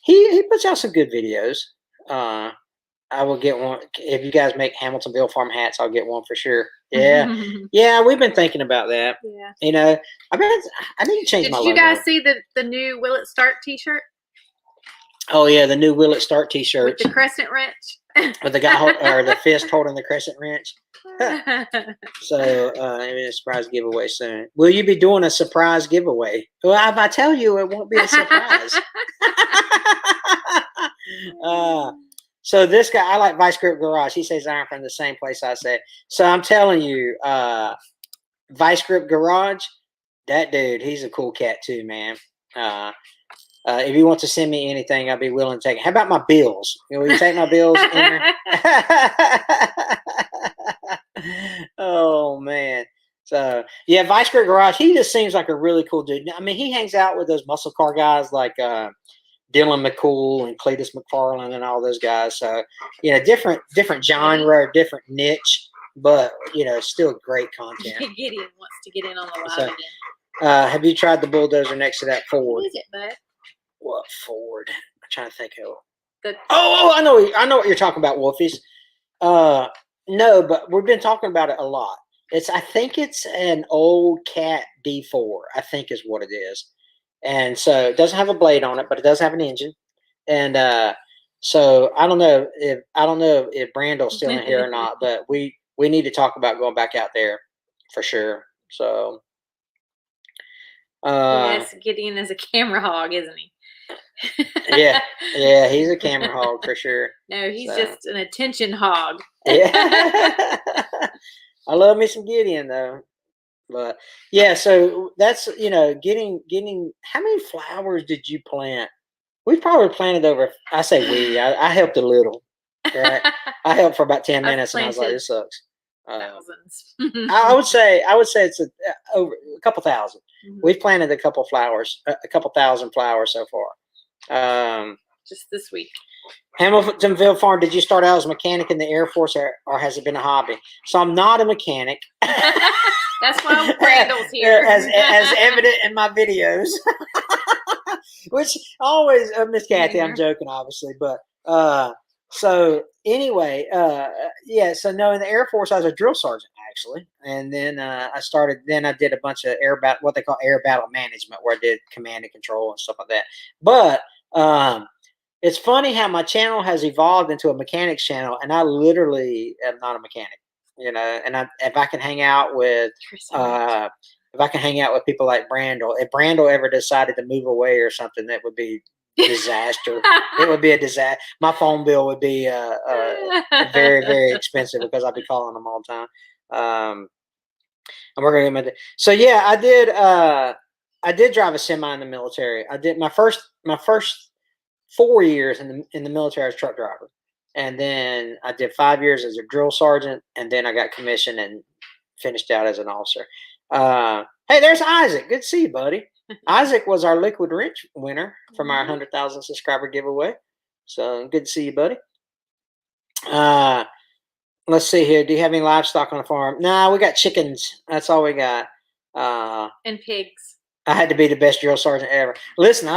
He puts out some good videos. I will get one if you guys make Hamiltonville Farm hats. I'll get one for sure. Yeah, yeah, we've been thinking about that. Yeah, I need to change my logo. Did you guys see the new Will It Start T-shirt? Oh yeah, the new Will It Start T-shirts with the crescent wrench, with the guy or the fist holding the crescent wrench. So maybe a surprise giveaway soon. Will you be doing a surprise giveaway? Well, if I tell you, it won't be a surprise. So this guy, I like Vice Grip Garage. He says I'm from the same place I say. So I'm telling you, Vice Grip Garage, that dude, he's a cool cat too, man. If you want to send me anything, I'll be willing to take it. How about my bills? Will you take my bills? Oh, man. So, yeah, Vice Grip Garage, he just seems like a really cool dude. I mean, he hangs out with those muscle car guys like Dylan McCool and Cletus McFarland and all those guys. So, different genre, different niche, but, still great content. Gideon wants to get in on the live again. Have you tried the bulldozer next to that Ford? What is it, bud? What Ford? I'm trying to think of. I know what you're talking about, Wolfies. No, but we've been talking about it a lot. I think it's an old Cat D4. I think is what it is, and so it doesn't have a blade on it, but it does have an engine. And so I don't know if Brandle's still in here or not, but we need to talk about going back out there for sure. So. Yes, Gideon is a camera hog, isn't he? yeah, he's a camera hog for sure. No, he's just an attention hog. Yeah, I love me some Gideon though. But yeah, so that's getting. How many flowers did you plant? We probably planted over. I say we. I helped a little. Right, I helped for about 10 minutes, and I was like, "This sucks." Thousands. I would say it's over a couple thousand. We've planted a couple thousand flowers so far. Just this week. Hamiltonville Farm. Did you start out as a mechanic in the Air Force, or has it been a hobby? So I'm not a mechanic. That's why Randall's here, as evident in my videos. Which always, Miss Kathy, I'm joking, obviously, but so anyway, yeah. So no, in the Air Force, I was a drill sergeant actually, and then I started. Then I did a bunch of what they call air battle management, where I did command and control and stuff like that. But it's funny how my channel has evolved into a mechanics channel, and I literally am not a mechanic, you know. And if I can hang out with people like Brandel, if Brandel ever decided to move away or something, that would be a disaster. It would be a disaster. My phone bill would be very, very expensive because I'd be calling them all the time. And we're gonna get so yeah, I did drive a semi in the military. I did my first 4 years in the military as a truck driver, and then I did 5 years as a drill sergeant, and then I got commissioned and finished out as an officer. Hey, there's Isaac. Good to see you, buddy. Isaac was our Liquid Wrench winner from our 100,000 subscriber giveaway. So good to see you, buddy. Let's see here. Do you have any livestock on the farm? Nah, we got chickens. That's all we got. And pigs. I had to be the best drill sergeant ever. Listen,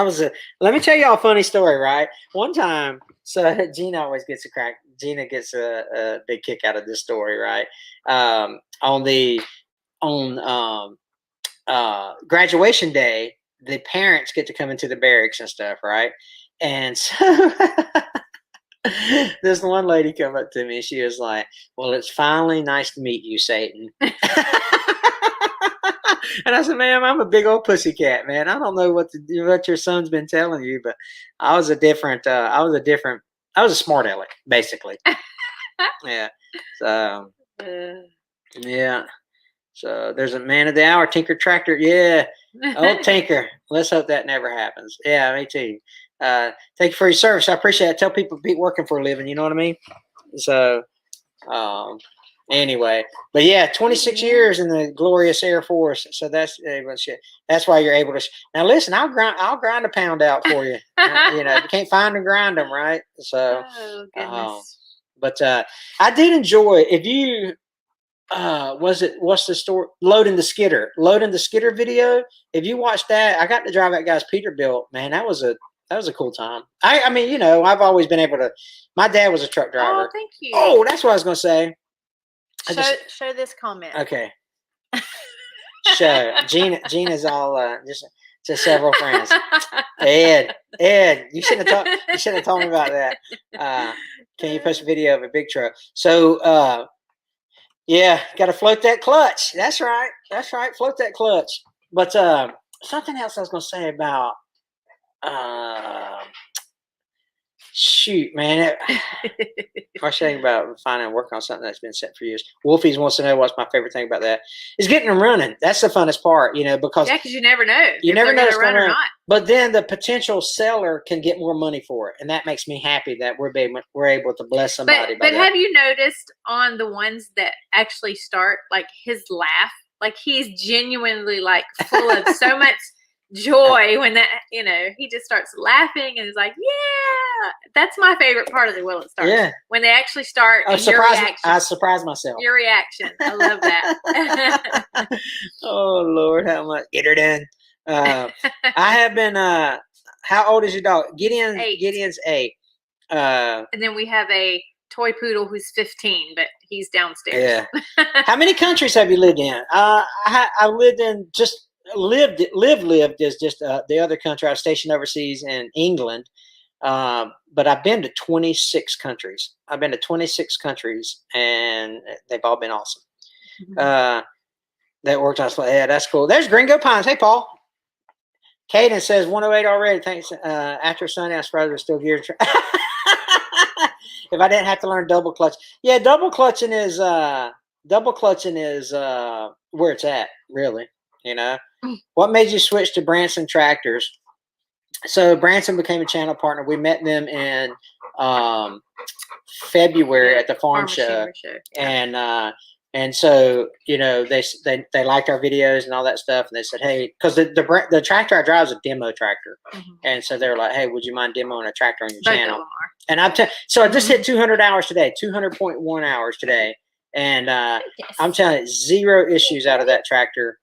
let me tell y'all a funny story, right? One time, so Gina always gets a crack. Gina gets a big kick out of this story, right? On graduation day, the parents get to come into the barracks and stuff, right? And so this one lady come up to me. She was like, "Well, it's finally nice to meet you, Satan." And I said, "Ma'am, I'm a big old pussycat, man. I don't know what your son's been telling you, but I was a smart aleck, basically." Yeah. So yeah. So there's a man of the hour, Tinker Tractor. Yeah. Oh, Tinker. Let's hope that never happens. Yeah, me too. Thank you for your service. I appreciate it. I tell people to be working for a living. You know what I mean? So, anyway, but yeah, 26 years in the glorious Air Force. So that's why you're able to. Now listen, I'll grind a pound out for you. You know, you can't find them, grind them, right? So, oh goodness. But I did enjoy. If you what's the story? Loading the Skidder video. If you watch that, I got to drive that guy's Peterbilt. Man, that was a cool time. I mean, you know, I've always been able to. My dad was a truck driver. Oh, thank you. Oh, that's what I was going to say. Show this comment. Okay. Show Gina's all just several friends. Ed, you shouldn't have told me about that. Can you post a video of a big truck? So yeah, got to float that clutch. That's right. Float that clutch. But something else I was going to say about. Shoot, man. I was thinking about finding work on something that's been set for years. Wolfies wants to know what's my favorite thing about that. Is getting them running. That's the funnest part, you know, because you never know. You never know it's going to run or not. But then the potential seller can get more money for it, and that makes me happy that we're able to bless somebody. But have you noticed on the ones that actually start, like his laugh, like he's genuinely like full of so much joy when that, you know, he just starts laughing and is like, yeah, that's my favorite part of the it starts. Yeah, when they actually start. I surprise myself. Your reaction, I love that. Oh Lord, how much get her done. I have been. How old is your dog? Gideon's 8. And then we have a toy poodle who's 15, but he's downstairs. Yeah. How many countries have you lived in? I lived in just. Lived is just the other country. I was stationed overseas in England, but I've been to 26 countries. And they've all been awesome. That worked out. Yeah, that's cool. There's Gringo Pines. Hey, Paul. Caden says 108 already. Thanks. After Sunday, I suppose we're still here. If I didn't have to learn double clutch, yeah, double clutching is where it's at, really. You know, what made you switch to Branson Tractors? So Branson became a channel partner. We met them in February at the farm show. And And so, you know, they liked our videos and all that stuff. And they said, hey, because the tractor I drive is a demo tractor. And so they were like, hey, would you mind demoing a tractor on your channel? And so I just hit 200 hours today, 200.1 hours today. And I'm telling you, 0 issues out of that tractor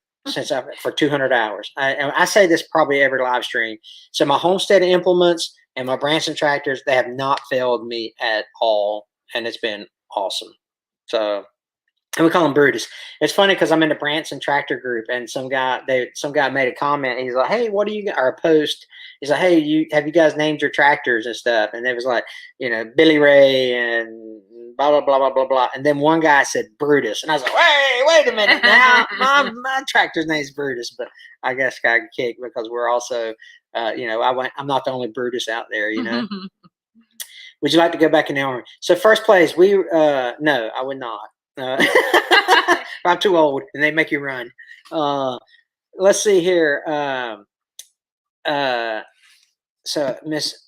for 200 hours. I say this probably every live stream. So my Homestead implements and my Branson tractors, they have not failed me at all. And it's been awesome. So, and we call him Brutus. It's funny because I'm in the Branson tractor group, and some guy made a comment. He's like, "Hey, what do you got?" Or a post. He's like, "Hey, have you guys named your tractors and stuff?" And it was like, you know, Billy Ray and blah blah blah blah blah blah. And then one guy said Brutus, and I was like, wait a minute, now my tractor's name's Brutus, but I guess I got kicked because we're also, you know, I'm not the only Brutus out there, you know. Would you like to go back in the army? So first place, no, I would not. I'm too old, and they make you run. Let's see here. So Miss,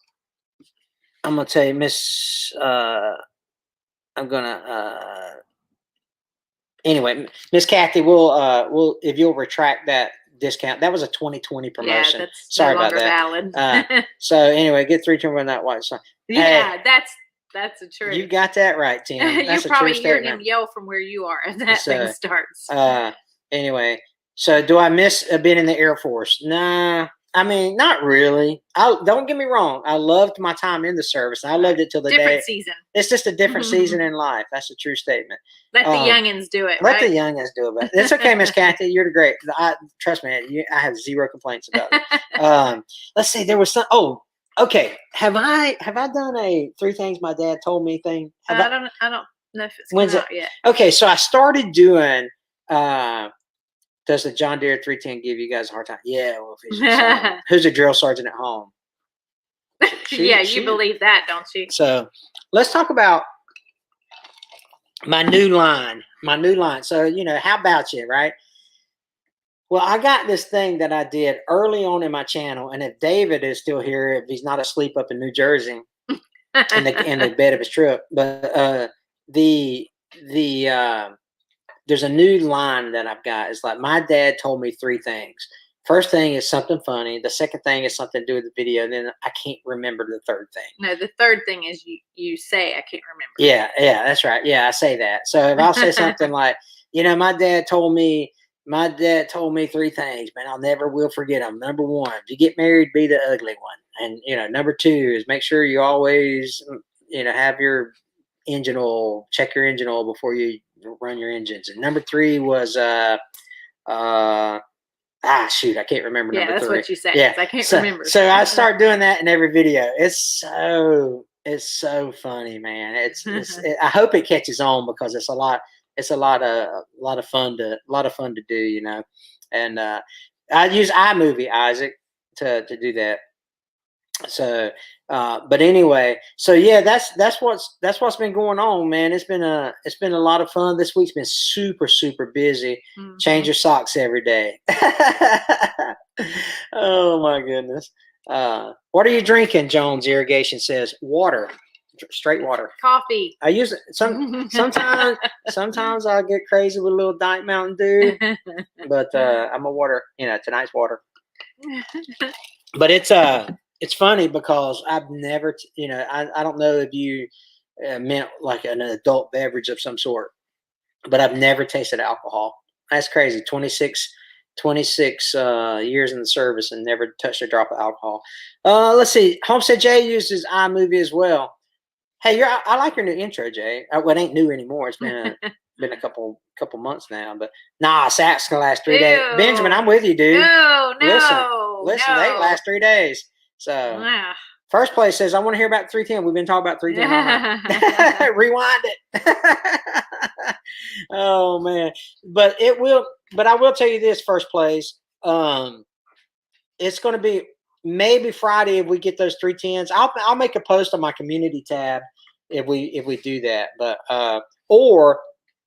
I'm gonna tell you, Miss. I'm gonna. Anyway, Miss Kathy, we'll if you'll retract that discount. That was a 2020 promotion. Yeah, that's sorry no about longer that. valid. So anyway, get 3 10 on that white song. Yeah, hey, that's a truth. You got that right, Tim. That's You're probably hearing him yell from where you are as that thing starts. Anyway, so do I miss being in the Air Force? Nah, I mean, not really. Don't get me wrong. I loved my time in the service. I loved it till the different season. It's just a different season in life. That's a true statement. Let the youngins do it. Let the youngins do it. But it's okay, Miss Kathy. You're great. Trust me. I have 0 complaints about it. Let's see. There was some. Oh, okay. Have I done a 3 things my dad told me thing? I don't know if it's come out yet. Okay, so I started doing. Does the John Deere 310 give you guys a hard time? Yeah. Well, who's a drill sergeant at home? You believe that, don't you? So let's talk about my new line. So, you know, how about you, right? Well, I got this thing that I did early on in my channel, and if David is still here, if he's not asleep up in New Jersey in the bed of his truck, but there's a new line that I've got. It's like, my dad told me 3 things. First thing is something funny. The second thing is something to do with the video. And then I can't remember the third thing. No, the third thing is you say, I can't remember. Yeah, that's right. Yeah, I say that. So if I'll say something like, you know, my dad told me 3 things, man, I'll never will forget them. Number 1, if you get married, be the ugly one. And, you know, number 2 is make sure you always, you know, have your engine oil, check your engine oil before you run your engines. And number 3 was shoot, I can't remember number 3. That's what you said. Yeah, I can't remember. So I start doing that in every video. It's so funny, man. I hope it catches on because it's a lot of fun to do, you know. And I use iMovie, Isaac, to do that. So but anyway, so yeah, that's what's been going on, man. It's been a lot of fun. This week's been super busy. Change your socks every day. Oh my goodness. What are you drinking? Jones Irrigation says water, straight water. Coffee. I use it sometimes I get crazy with a little Diet Mountain Dew, but I'm a water, you know, tonight's water. But it's funny because I've never, you know, I don't know if you meant like an adult beverage of some sort, but I've never tasted alcohol. That's crazy. 26 years in the service and never touched a drop of alcohol. Let's see. Homestead Jay uses iMovie as well. Hey, I like your new intro, Jay. Well, it ain't new anymore. It's been a couple months now, but nah, Sack's gonna last 3 days. Benjamin, I'm with you, dude. No, listen, they last 3 days. So first place says, I want to hear about 310. We've been talking about 310. Rewind it. Oh man. But I will tell you this, first place. It's gonna be maybe Friday if we get those 310s. I'll make a post on my community tab if we do that. But or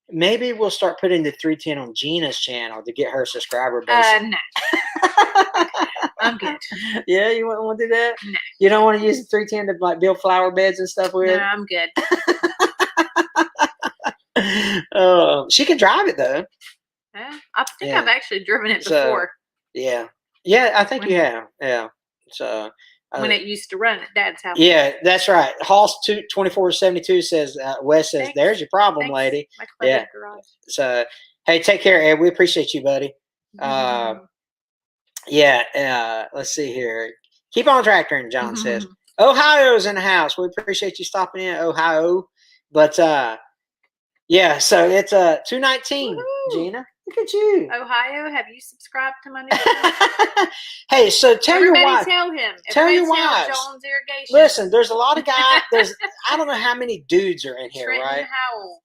maybe we'll start putting the 310 on Gina's channel to get her subscriber base. No. I'm good. Yeah, you wouldn't want to do that? No. You don't want to use the 310 to like build flower beds and stuff with? No, I'm good. She can drive it though. Yeah, I think I've actually driven it So, before. Yeah, I think you have. Yeah. So when it used to run at Dad's house. Yeah, that's right. Hoss 2472 says, Wes says, there's your problem, lady. Yeah. Garage. So, hey, take care, Ed. We appreciate you, buddy. Let's see here. Keep on tractoring, John says. Ohio's in the house. We appreciate you stopping in, Ohio. But, so it's 219, Gina. Look at you. Ohio, have you subscribed to my new channel? Hey, so tell your wife. Tell him. Tell your wives. Jones Irrigation. Listen, there's a lot of guys. I don't know how many dudes are in here, Trenton right? Howell.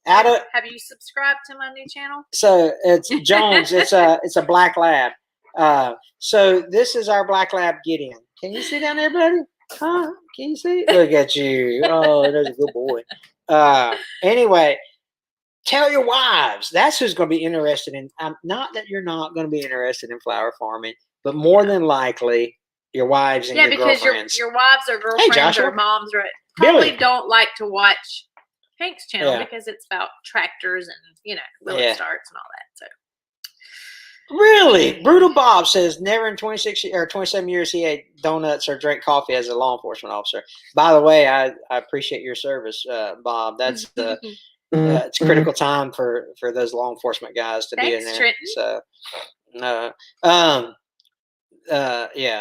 Have you subscribed to my new channel? So it's Jones. it's a black lab. So this is our black lab Gideon. Can you see down there, buddy? Huh? Can you see? Look at you. Oh, there's a good boy. Anyway. Tell your wives. That's who's going to be interested in. Not that you're not going to be interested in flower farming, but more than likely, your wives and your girlfriends. Your wives or girlfriends or moms probably don't like to watch Hank's channel because it's about tractors and Willet starts and all that. So really, Brutal Bob says never in 26 or 27 years he ate donuts or drank coffee as a law enforcement officer. By the way, I appreciate your service, Bob. That's the. It's a critical time for those law enforcement guys to be in there. Trenton. So,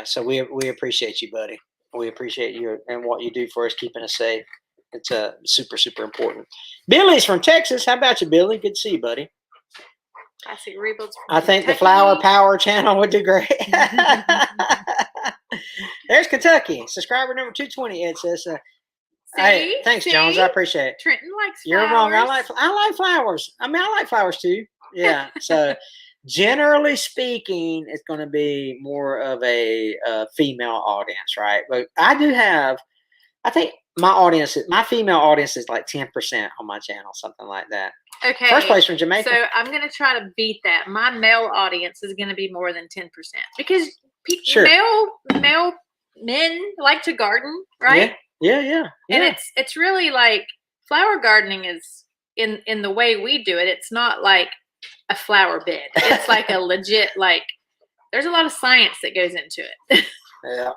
so we appreciate you, buddy. We appreciate you and what you do for us, keeping us safe. It's super, super important. Billy's from Texas. How about you, Billy? Good to see you, buddy. Classic Rebuilds. I think the Flower Power channel would do great. There's Kentucky. Subscriber number 220, Ed says. Hey, thanks, Jones. I appreciate it. Trenton likes flowers. You're wrong. I like flowers. I mean, I like flowers too. Yeah. So, generally speaking, it's going to be more of a female audience, right? But I do have. I think my female audience is like 10% on my channel, something like that. Okay. First place from Jamaica. So I'm going to try to beat that. My male audience is going to be more than 10% because male men like to garden, right? Yeah. Yeah. And it's really like flower gardening is in the way we do it. It's not like a flower bed. It's like a legit, like there's a lot of science that goes into it. Yeah.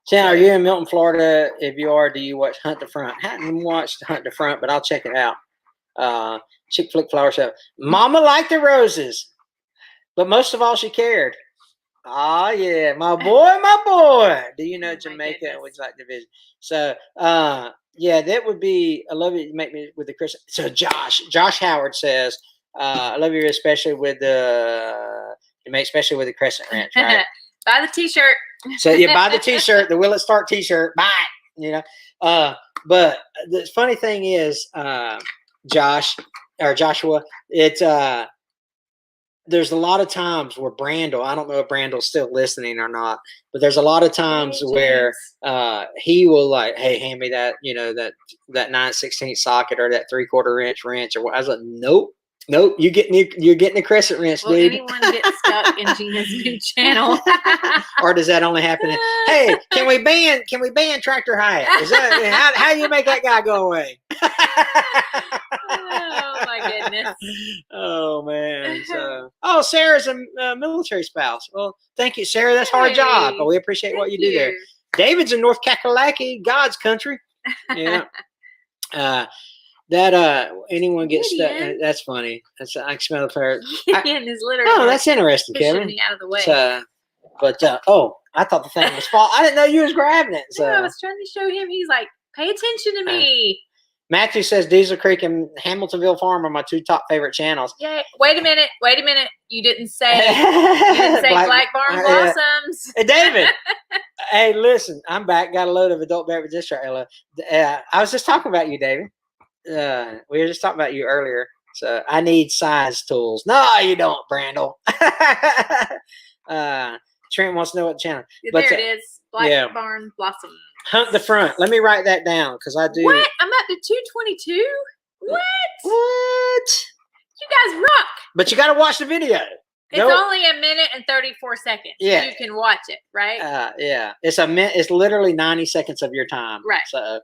Shannon, are you in Milton, Florida? If you are, do you watch Hunt the Front? I haven't watched Hunt the Front, but I'll check it out. Chick Flick Flower Show. Mama liked the roses, but most of all, she cared. Oh, yeah. My boy. Do you know Jamaica? Would you like to visit? So, that would be, I love it. You make me with the Chris. So, Josh Howard says, I love you, especially with the Crescent Ranch, right? Buy the t-shirt. So, buy the t-shirt, the Will It Start t-shirt. Buy it, But the funny thing is, Joshua, it's, there's a lot of times where Brandel, I don't know if Brandel's still listening or not, but there's a lot of times where he will like, hey, hand me that, that 9/16 socket or that 3/4 inch wrench or what. I was like, nope, you're getting a crescent wrench, Will dude. anyone get stuck in Gina's new channel? Or does that only happen? Hey, can we ban Tractor Hyatt? Is that how you make that guy go away? Oh my goodness. Oh man. So, Sarah's a military spouse. Well, thank you, Sarah. That's a hard job, but we appreciate what you do there. David's in North Kakalaki, God's country. Yeah. Anyone gets stuck. That's funny. I can smell the fire. Gideon is literally. Oh, that's interesting, Kevin. Me out of the way. I thought the thing was fall. I didn't know you was grabbing it. So no, I was trying to show him. He's like, pay attention to me. Matthew says Diesel Creek and Hamiltonville Farm are my two top favorite channels. Yeah. Wait a minute. You didn't say Black Barn Blossoms. Hey, David. Hey, listen, I'm back. Got a load of adult beverage district. I was just talking about you, David. We were just talking about you earlier. So I need size tools. No, you don't, Brandel. Trent wants to know what channel. There it is. Black Barn Blossom. Hunt the Front. Let me write that down because I do. What? I'm up to 222? What? You guys rock. But you got to watch the video. It's only 1 minute and 34 seconds. Yeah. You can watch it, right? Yeah. It's literally 90 seconds of your time. Right. So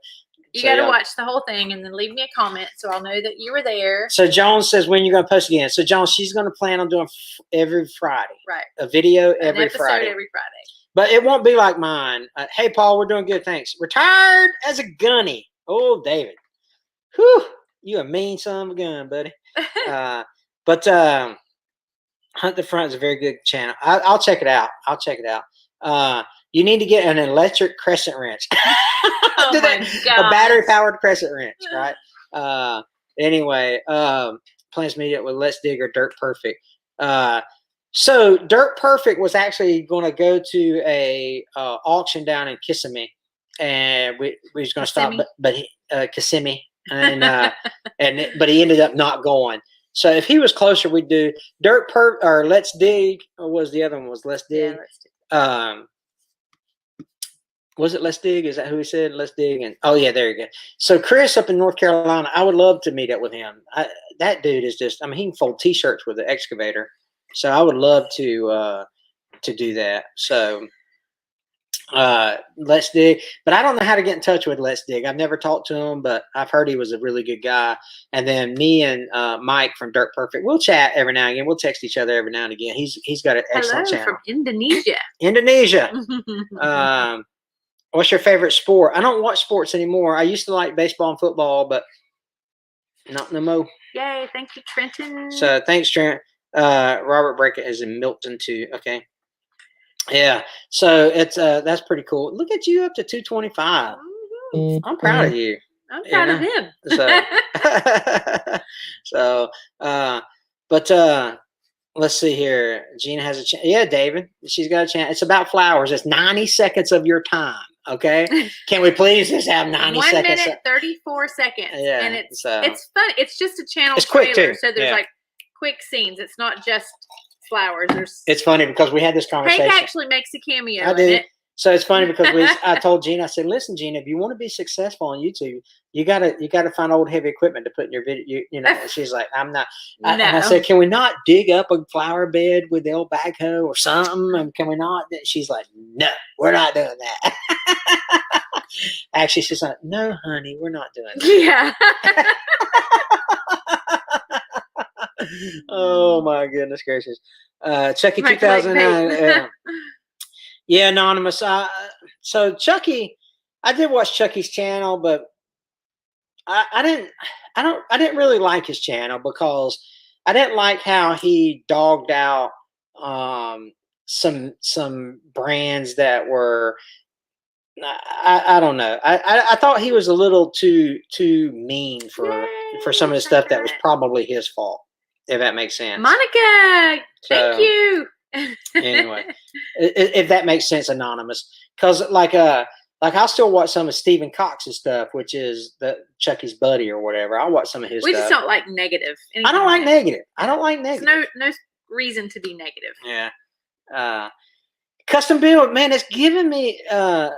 You got to watch the whole thing and then leave me a comment so I'll know that you were there. So Jones says, when you're going to post again? So Jones, she's going to plan on doing every Friday. Right. A video An every episode Friday. every Friday. But it won't be like mine. Hey, Paul, we're doing good. Thanks. Retired as a gunny. Oh, David. Whew. You a mean son of a gun, buddy. But Hunt the Front is a very good channel. I'll check it out. You need to get an electric crescent wrench. Oh my God. A battery-powered crescent wrench, right? Anyway, plans to meet up with Let's Dig or Dirt Perfect. So Dirt Perfect was actually going to go to a auction down in Kissimmee, and we was going to stop, but Kissimmee, and but he ended up not going. So if he was closer, we'd do or Let's Dig, or was the other one was Let's Dig? Yeah, Let's Dig. Was it Let's Dig? Is that who he said? Let's Dig. And oh yeah, there you go. So Chris up in North Carolina, I would love to meet up with him. That dude is just, I mean, he can fold T-shirts with the excavator. So I would love to do that. So Let's Dig. But I don't know how to get in touch with Let's Dig. I've never talked to him, but I've heard he was a really good guy. And then me and Mike from Dirt Perfect, we'll chat every now and again. We'll text each other every now and again. He's got an excellent channel. From Indonesia. Indonesia. What's your favorite sport? I don't watch sports anymore. I used to like baseball and football, but not no more. Yay. Thank you, Trenton. So thanks, Trent. Robert Brackett is in Milton too. Okay. Yeah. So it's that's pretty cool. Look at you up to 225. Mm-hmm. I'm proud of you. I'm proud of him. But let's see here. Gina has a chance. Yeah, David. She's got a chance. It's about flowers. It's 90 seconds of your time. Okay. Can we please just have 90 seconds? 1 minute, 34 seconds. Yeah. And it's fun. It's just a channel it's trailer. Quick too. So there's like quick scenes. It's not just flowers. It's funny because we had this conversation. Hank actually makes a cameo in it. So it's funny because I told Gina, I said, listen, Gina, if you want to be successful on YouTube, you gotta find old heavy equipment to put in your video. You know, she's like, I'm not. And I said, can we not dig up a flower bed with the old backhoe or something? And can we not? She's like, no, we're not doing that. Actually, she's like, no, honey, we're not doing that. Yeah. Oh my goodness gracious. Chucky 2009. Yeah, Anonymous. So Chucky, I did watch Chucky's channel, but I didn't really like his channel because I didn't like how he dogged out some brands that were I don't know. I thought he was a little too mean for some of the stuff that was probably his fault, if that makes sense. Monica, thank you. Anyway, if that makes sense, Anonymous, because like I'll still watch some of Stephen Cox's stuff, which is the Chucky's buddy or whatever. I'll watch some of his stuff. We just don't like negative. I don't like negative. I don't like negative. There's no reason to be negative. Yeah. Custom build, man, it's giving me a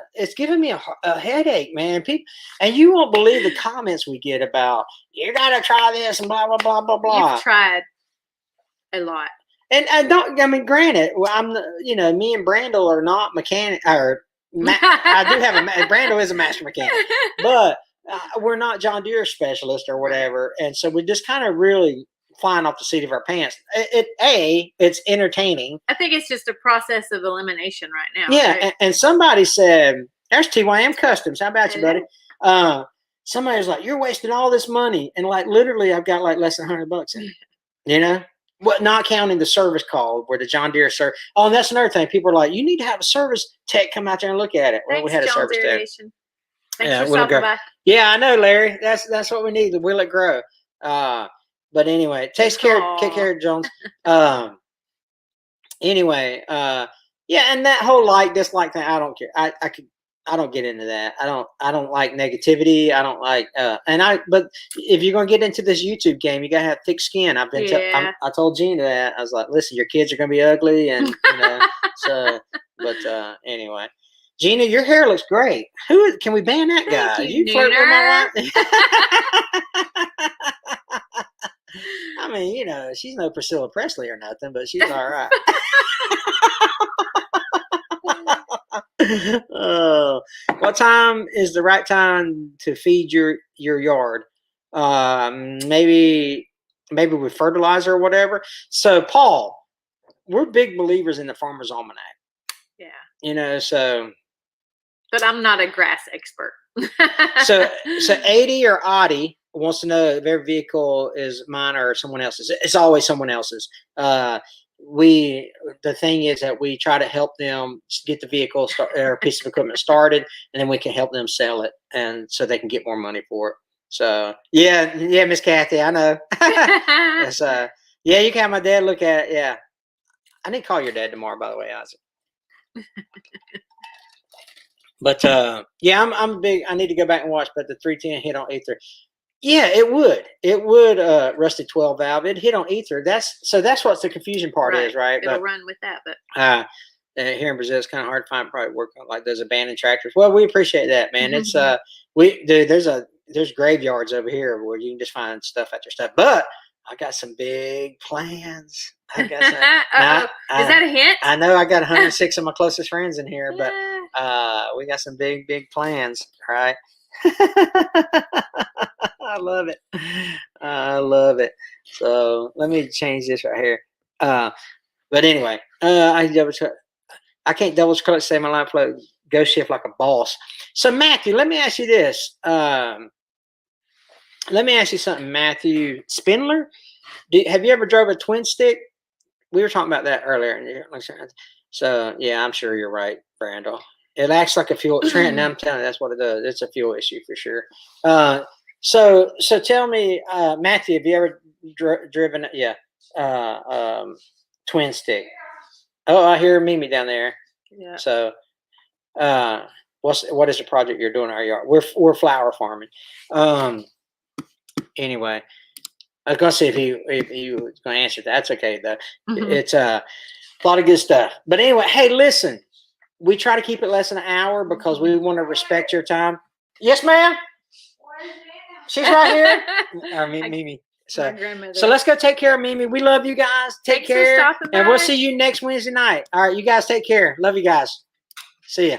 headache, man. People, and you won't believe the comments we get about you gotta try this and blah blah blah blah blah. You've tried a lot. And granted, me and Brandel are not mechanic, or I do have Brandel is a master mechanic, but we're not John Deere specialists or whatever. And so we just kind of really flying off the seat of our pants. It's entertaining. I think it's just a process of elimination right now. Yeah. Right? And somebody said, there's TYM Customs. How about you, buddy? Somebody was like, you're wasting all this money. And like, literally I've got like less than $100 in it, What, not counting the service call where the John Deere service. Oh, and that's another thing. People are like, you need to have a service tech come out there and look at it. Well, we had a service tech. Thanks for stopping by. Yeah, I know, Larry. That's what we need. The Will It Grow. But anyway, take care, Jones. Anyway, yeah, and that whole like dislike thing, I don't care. I don't get into that. I don't like negativity. I don't like but if you're gonna get into this YouTube game, you gotta have thick skin. I told Gina that. I was like, listen, your kids are gonna be ugly, and anyway. Gina, your hair looks great. Can we ban that guy? You flirt with my wife? I mean, she's no Priscilla Presley or nothing, but she's all right. What time is the right time to feed your yard? Maybe with fertilizer or whatever. So, Paul, we're big believers in the Farmer's Almanac. Yeah. So. But I'm not a grass expert. so 80 or Audie wants to know if every vehicle is mine or someone else's. It's always someone else's. The thing is that we try to help them get the vehicle or piece of equipment started, and then we can help them sell it, and so they can get more money for it. So yeah, Miss Kathy, I know. You can have my dad look at it. Yeah, I need to call your dad tomorrow, by the way, Isaac. But I'm big. I need to go back and watch. But the 310 hit on ether. Yeah, it would. Rusty 12 valve. It hit on ether. That's what the confusion part is, right? It'll run with that. But here in Brazil, it's kind of hard to find probably work on like those abandoned tractors. Well, we appreciate that, man. It's there's graveyards over here where you can just find stuff at your stuff. But I got some big plans. I got some, is that a hint? I know I got 106 of my closest friends in here, but we got some big plans, right? I love it. So let me change this right here. But anyway, I can't double click say my line flow go shift like a boss. So Matthew, let me ask you this. Let me ask you something, Matthew Spindler. Have you ever drove a twin stick? We were talking about that earlier. So yeah, I'm sure you're right, Brandel. It acts like a fuel. Trent, and I'm telling you, that's what it does. It's a fuel issue for sure. So tell me, Matthew, have you ever driven? Yeah, twin stick. Oh, I hear Mimi down there. Yeah. So, what is the project you're doing in our yard? We're flower farming. Anyway. I was gonna see if he was gonna answer that. That's okay though. It's a lot of good stuff. But anyway, hey, listen, we try to keep it less than an hour because we want to respect your time. Yes, ma'am. She's right here. Mimi. So let's go take care of Mimi. We love you guys. Take care, and we'll see you next Wednesday night. All right, you guys take care. Love you guys. See ya.